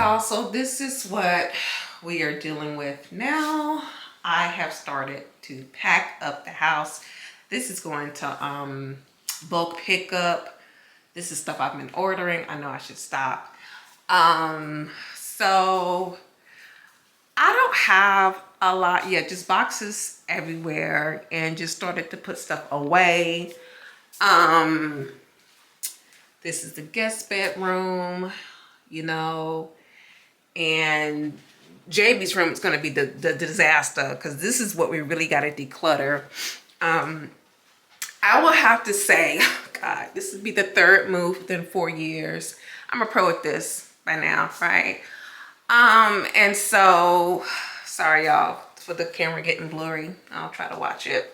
y'all, so this is what we are dealing with now. I have started to pack up the house. This is going to bulk pickup. This is stuff I've been ordering. I know I should stop. So I don't have a lot yet, just boxes everywhere, and just started to put stuff away. This is the guest bedroom, you know, and JB's room is going to be the disaster, because this is what we really got to declutter. I will have to say, God, this would be the third move within 4 years. I'm a pro at this by now, right? And so, sorry y'all for the camera getting blurry. I'll try to watch it.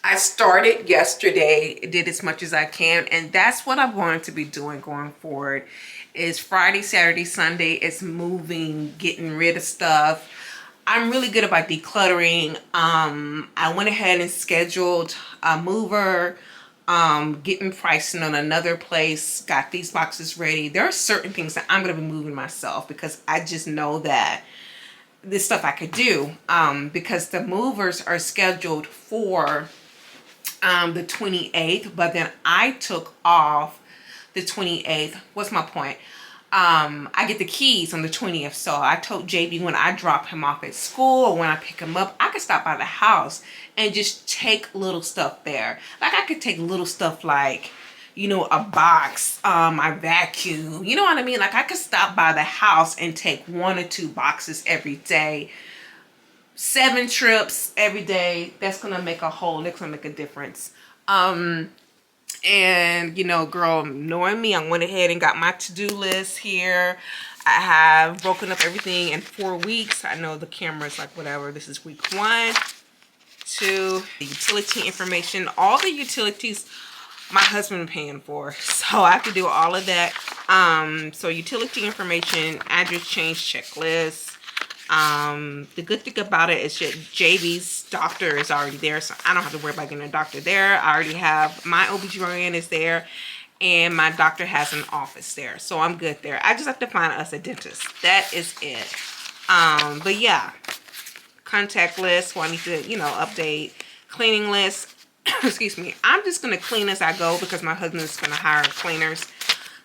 I started yesterday, did as much as I can, and that's what I'm going to be doing going forward. Is Friday, Saturday, Sunday is moving, getting rid of stuff. I'm really good about decluttering. I went ahead and scheduled a mover, getting pricing on another place, got these boxes ready. There are certain things that I'm going to be moving myself, because I just know that this stuff I could do, because the movers are scheduled for the 28th, but then I took off the 28th. What's my point? I get the keys on the 20th, so I told JB when I drop him off at school or when I pick him up, I could stop by the house and just take little stuff there. Like I could take little stuff like, you know, a box, my vacuum, you know what I mean? Like I could stop by the house and take 1 or 2 boxes every day. 7 trips every day. That's gonna make a whole, that's gonna make a difference. And you know, girl, knowing me, I went ahead and got my to-do list here. I have broken up everything in 4 weeks. I know the camera's like whatever. This is week 1, 2, the utility information, all the utilities my husband paying for, so I have to do all of that. So utility information, address change checklist. The good thing about it is that JB's doctor is already there, so I don't have to worry about getting a doctor there. I already have my OBGYN is there, and my doctor has an office there, so I'm good there. I just have to find us a dentist. That is it. But yeah, contact list, I need to, you know, update. Cleaning list. Excuse me. I'm just gonna clean as I go, because my husband is gonna hire cleaners.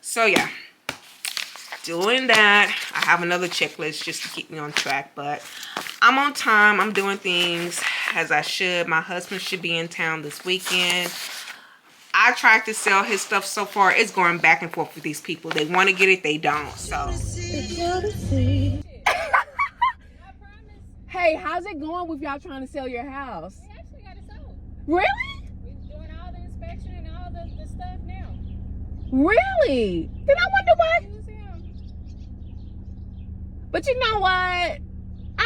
So yeah, doing that. I have another checklist just to keep me on track, but I'm on time. I'm doing things as I should. My husband should be in town this weekend. I tried to sell his stuff so far. It's going back and forth with these people. They want to get it, they don't. So hey, how's it going with y'all trying to sell your house? We actually got it sold. Really? We're doing all the inspection and all the stuff now. Really? Then I wonder why. Use him. But you know what? I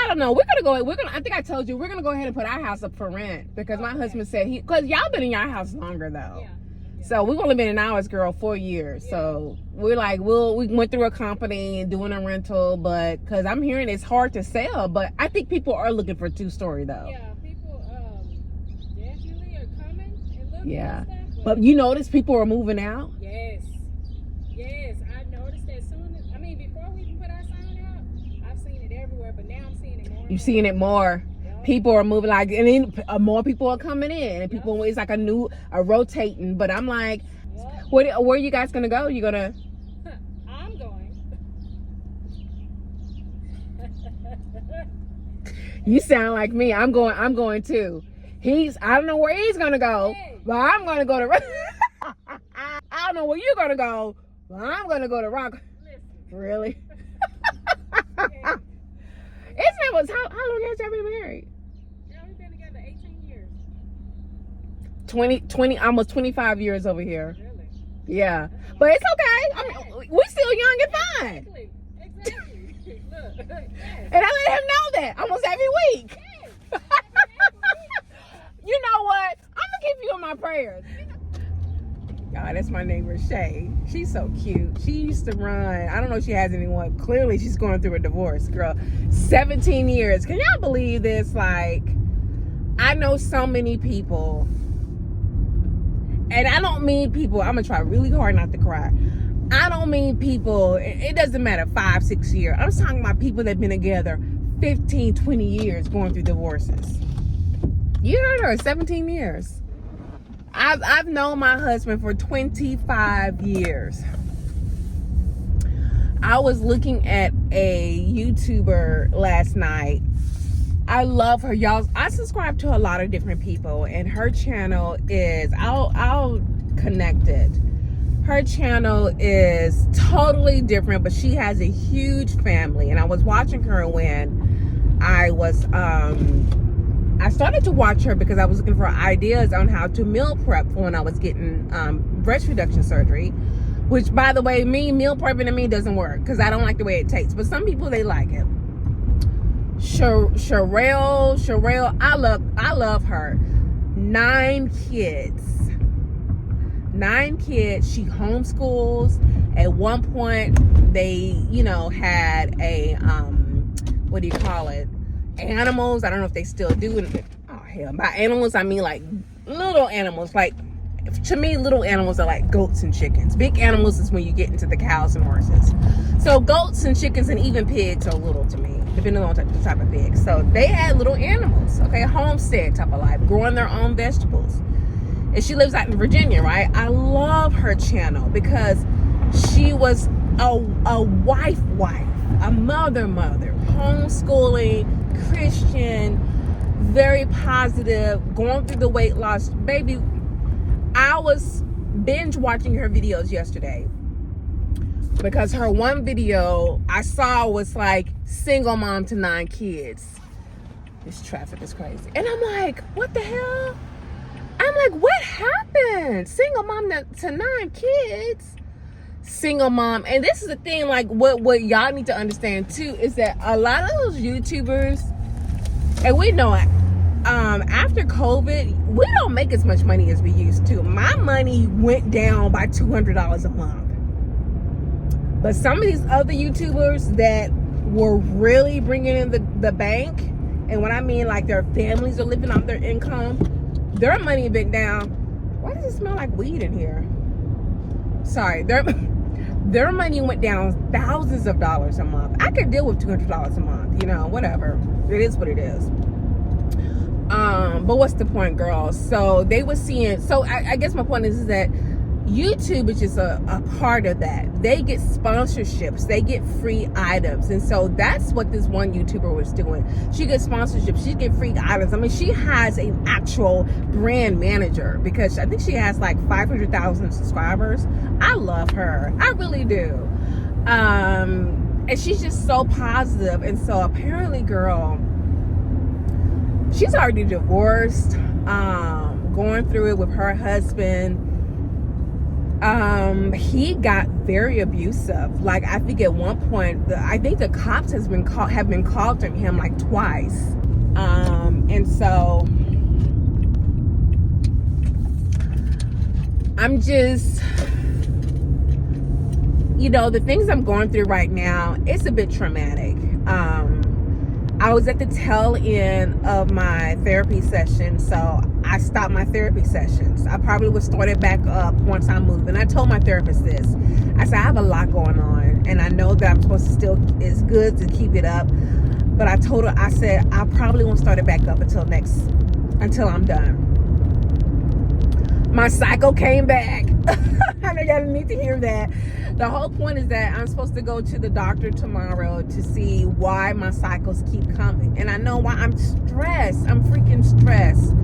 don't know. I think I told you, we're gonna go ahead and put our house up for rent, because my husband said because y'all been in your house longer though. Yeah. So we've only been in ours, girl, 4 years. So we're like, we went through a company and doing a rental, but because I'm hearing it's hard to sell, but I think people are looking for 2-story though. Yeah, people definitely are coming and looking Yeah. and stuff. But you notice people are moving out? Yes. Yes, I noticed that before we even put our sign out, I've seen it everywhere, but now I'm seeing it more. You're seeing it more. Yep. People are moving, like, and then more people are coming in, and people, it's like a rotating. But I'm like, Yep. where are you guys gonna go? You gonna? I'm going. You sound like me. I'm going too. I don't know where he's gonna go, but I'm gonna go to. I don't know where you're gonna go, but I'm gonna go to Rock. Listen. Really? Okay. How long has y'all been married? Yeah, we've been together 18 years. 20, almost 25 years over here. Really? Yeah, but it's okay. I mean, we're still young and fine. Exactly. Look. Yes. And I let him know that almost every week. Yes. You know what? I'm gonna keep you in my prayers. God, that's my neighbor Shay. She's so cute. She used to run. I don't know if she has anyone. Clearly, she's going through a divorce, girl. 17 years. Can y'all believe this? Like, I know so many people, and I don't mean people. I'm gonna try really hard not to cry. I don't mean people, it doesn't matter, 5, 6 years. I'm talking about people that have been together 15, 20 years going through divorces. You heard her, 17 years. I've known my husband for 25 years. I was looking at a YouTuber last night. I love her, y'all. I subscribe to a lot of different people, and her channel is, I'll connect it. Her channel is totally different, but she has a huge family. And I was watching her when I was, I started to watch her because I was looking for ideas on how to meal prep for when I was getting breast reduction surgery. Which, by the way, meal prepping to me doesn't work because I don't like the way it tastes. But some people, they like it. Sherelle, I love her. 9 kids. She homeschools. At one point, they, had a, what do you call it? Animals. I don't know if they still do it. Oh, hell. By animals, I mean like little animals. Like, to me, little animals are like goats and chickens. Big animals is when you get into the cows and horses. So goats and chickens and even pigs are little to me, depending on the type of pig. So they had little animals, okay, homestead type of life, growing their own vegetables. And she lives out in Virginia, right? I love her channel because she was a wife, a mother, homeschooling, Christian, very positive, going through the weight loss. Baby, I was binge watching her videos yesterday because her one video I saw was like single mom to 9 kids. This traffic is crazy. And I'm like, what the hell? I'm like, what happened? Single mom to 9 kids. Single mom. And this is the thing, like what y'all need to understand too, is that a lot of those YouTubers, and we know it, after COVID, we don't make as much money as we used to. My money went down by $200 a month. But some of these other YouTubers that were really bringing in the bank, and what I mean, like their families are living off their income, their money went down. Why does it smell like weed in here? Sorry, their money went down thousands of dollars a month. I could deal with $200 a month, whatever. It is what it is. But what's the point, girls? So they were seeing, so I guess my point is that YouTube is just a part of that. They get sponsorships, they get free items. And so that's what this one YouTuber was doing. She gets sponsorships, she get free items. I mean, she has an actual brand manager because I think she has like 500,000 subscribers. I love her. I really do. And she's just so positive. And so apparently, girl, she's already divorced, going through it with her husband. He got very abusive. Like, I think at one point, I think the cops have been called to him like twice. And so I'm just, the things I'm going through right now, it's a bit traumatic. I was at the tail end of my therapy session, so I stopped my therapy sessions. I probably would start it back up once I move. And I told my therapist this. I said, I have a lot going on, and I know that I'm supposed to still, it's good to keep it up. But I told her, I said, I probably won't start it back up until I'm done. My cycle came back. I know y'all need to hear that. The whole point is that I'm supposed to go to the doctor tomorrow to see why my cycles keep coming. And I know why. I'm stressed. I'm freaking stressed.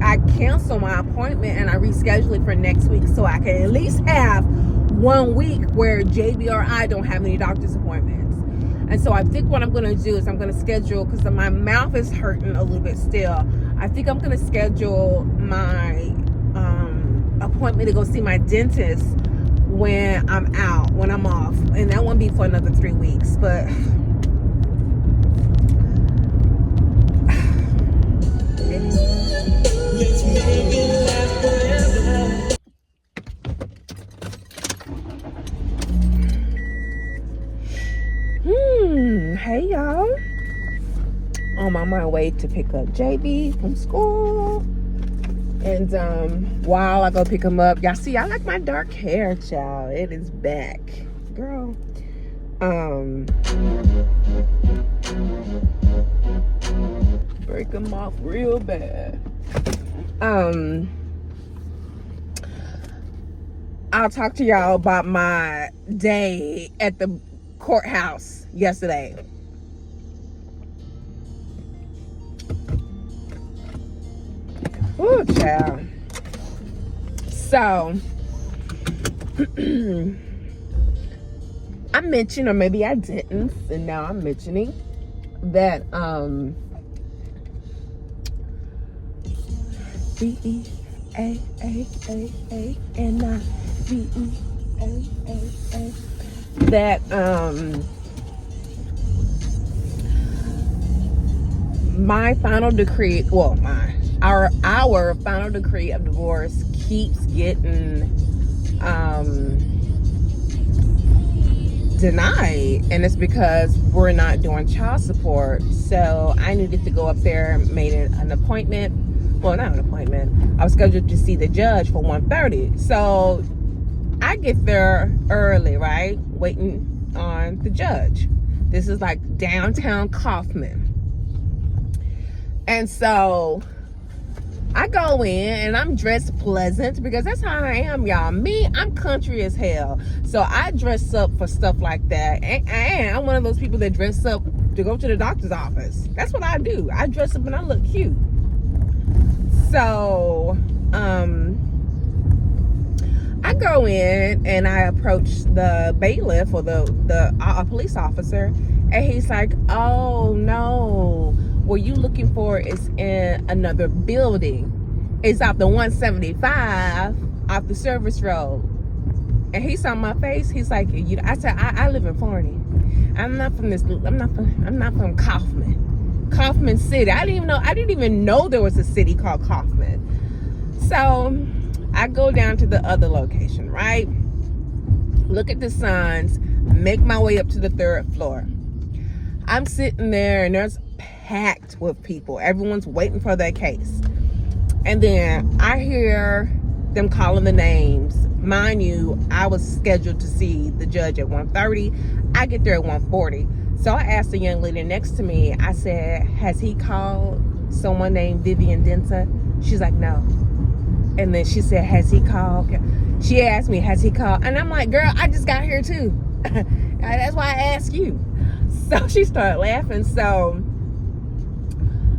I canceled my appointment and I rescheduled it for next week so I can at least have 1 week where JB or I don't have any doctor's appointments. And so I think what I'm going to do is I'm going to schedule, because my mouth is hurting a little bit still. I think I'm going to schedule my appointment to go see my dentist when I'm out, when I'm off. And that won't be for another 3 weeks. But let's make it last forever. Hey y'all. I'm on my way to pick up JB from school. And while I go pick him up, y'all see, I like my dark hair, child. It is back, girl. Break him off real bad. I'll talk to y'all about my day at the courthouse yesterday. Ooh, child. So, I mentioned, or maybe I didn't, and now I'm mentioning that V-E-A-A-A-A-N-I-V-E-A-A-A that my final decree, well, our final decree of divorce keeps getting denied, and it's because we're not doing child support. So I needed to go up there, made an appointment. Well, not an appointment. I was scheduled to see the judge for 1:30. So I get there early, right? Waiting on the judge. This is like downtown Kaufman. And so I go in and I'm dressed pleasant because that's how I am, y'all. Me, I'm country as hell. So I dress up for stuff like that. And I'm one of those people that dress up to go to the doctor's office. That's what I do. I dress up and I look cute. So, I go in and I approach the bailiff or the police officer, and he's like, "Oh no, what you looking for is in another building. It's off the 175 off the service road." And he saw my face. He's like, I said, I live in Forney. I'm not from Kaufman City. I didn't even know there was a city called Kaufman. So I go down to the other location, right? Look at the signs, make my way up to the 3rd floor. I'm sitting there and there's packed with people. Everyone's waiting for their case. And then I hear them calling the names. Mind you, I was scheduled to see the judge at 1:30. I get there at 1:40. So I asked the young lady next to me, I said, "Has he called someone named Vivian Denta?" She's like, "No." And then she said, "Has he called?" She asked me, "Has he called?" And I'm like, "Girl, I just got here too." That's why I asked you. So she started laughing. So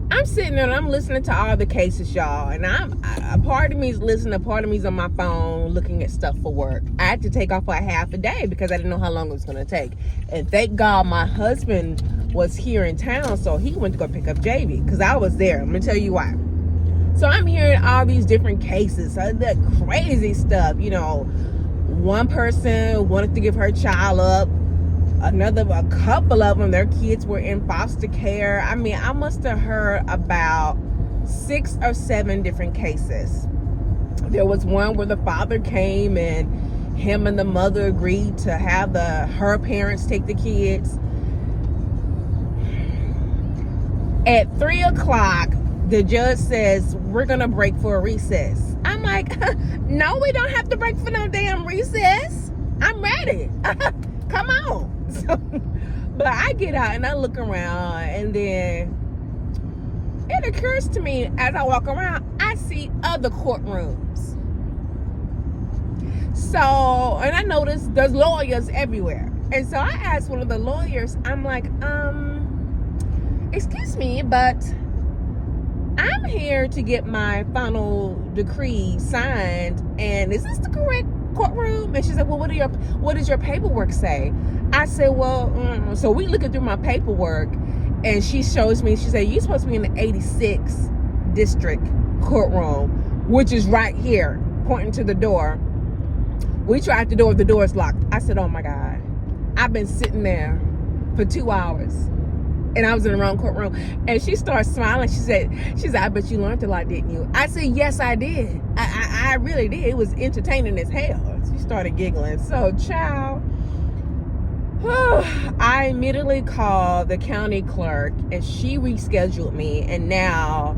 I'm sitting there and I'm listening to all the cases, y'all. And a part of me is listening, a part of me is on my phone looking at stuff for work. I had to take off for a half a day because I didn't know how long it was going to take. And thank God my husband was here in town, so he went to go pick up JV because I was there. I'm going to tell you why. So I'm hearing all these different cases, the crazy stuff. You know, one person wanted to give her child up. A couple of them, their kids were in foster care. I mean, I must have heard about 6 or 7 different cases. There was one where the father came and him and the mother agreed to have her parents take the kids. At 3 o'clock, the judge says, "We're gonna break for a recess." I'm like, "No, we don't have to break for no damn recess. I'm ready. Come on." So, but I get out and I look around, and then it occurs to me as I walk around, I see other courtrooms. So, and I notice there's lawyers everywhere. And so I asked one of the lawyers, I'm like, "Excuse me, but I'm here to get my final decree signed, and is this the correct courtroom?" And she said, "Well, what does your paperwork say?" I said, "Well," so we looking through my paperwork, and she shows me, she said, "You're supposed to be in the 86th district courtroom, which is right here," pointing to the door. We tried the door is locked. I said, "Oh my God, I've been sitting there for 2 hours and I was in the wrong courtroom." And she started smiling. She said, "I bet you learned a lot, didn't you?" I said, "Yes, I did. I really did. It was entertaining as hell." She started giggling. So, child, I immediately called the county clerk and she rescheduled me. And now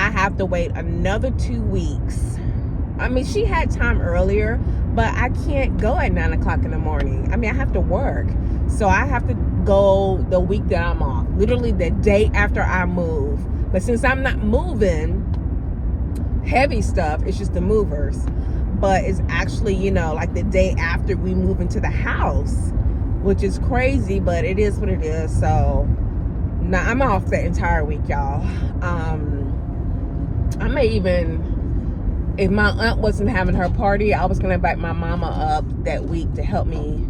I have to wait another 2 weeks. I mean, she had time earlier, but I can't go at 9 o'clock in the morning. I mean, I have to work. So I have to go the week that I'm off, literally the day after I move. But since I'm not moving heavy stuff, it's just the movers. But it's actually, you know, like the day after we move into the house, which is crazy, but it is what it is. So now I'm off the entire week, y'all. I may even, if my aunt wasn't having her party, I was gonna invite my mama up that week to help me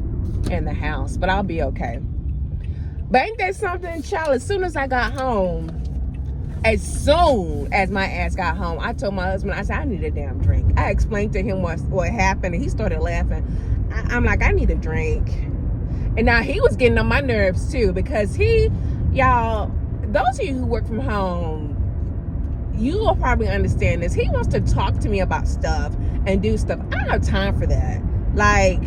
in the house, but I'll be okay. But ain't that something, child? As soon as I got home, as soon as my ass got home, I told my husband, I said, I need a damn drink. I explained to him what happened, and he started laughing. I'm like, I need a drink. And now he was getting on my nerves too, because y'all, those of you who work from home, you will probably understand this. He wants to talk to me about stuff and do stuff. I don't have time for that. Like,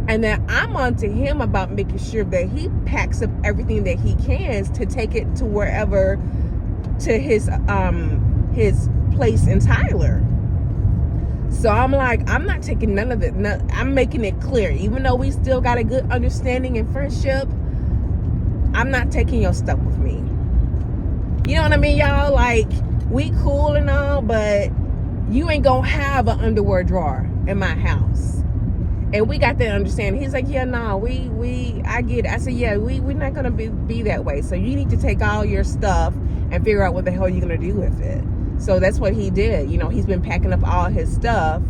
and then I'm on to him about making sure that he packs up everything that he can to take it to wherever, to his place in Tyler. So I'm like, I'm not taking none of it. No, I'm making it clear, even though we still got a good understanding and friendship, I'm not taking your stuff with me. You know what I mean, y'all? Like, we cool and all, but you ain't gonna have an underwear drawer in my house. And we got that understanding. He's like, yeah, no, I get it. I said, yeah, we're not gonna be that way. So you need to take all your stuff and figure out what the hell you're gonna do with it. So that's what he did. You know, he's been packing up all his stuff.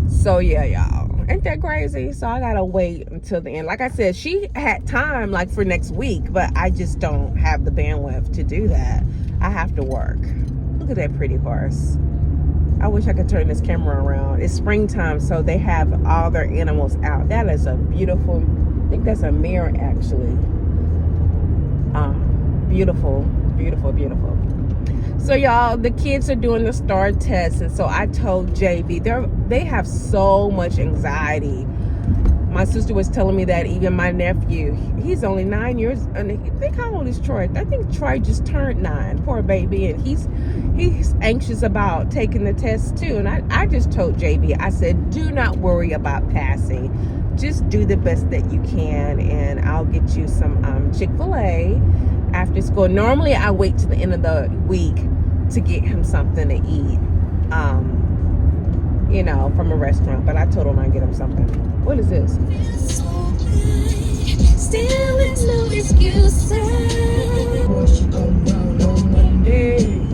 So yeah, y'all. Ain't that crazy? So I gotta wait until the end. Like I said, she had time like for next week, but I just don't have the bandwidth to do that. I have to work. Look at that pretty horse. I wish I could turn this camera around. It's springtime, so they have all their animals out. That is a beautiful, I think that's a mirror actually. Beautiful, beautiful, beautiful. So y'all, the kids are doing the STAR test, and so I told JB, they have so much anxiety. My sister was telling me that even my nephew, he's only 9 years, and I think how old is Troy? I think Troy just turned 9, poor baby, and he's anxious about taking the test too. And I just told JB, I said, do not worry about passing. Just do the best that you can, and I'll get you some Chick-fil-A after school. Normally I wait to the end of the week to get him something to eat, you know, from a restaurant, but I told him I'd get him something. What is this? Still with no excuses. Hey.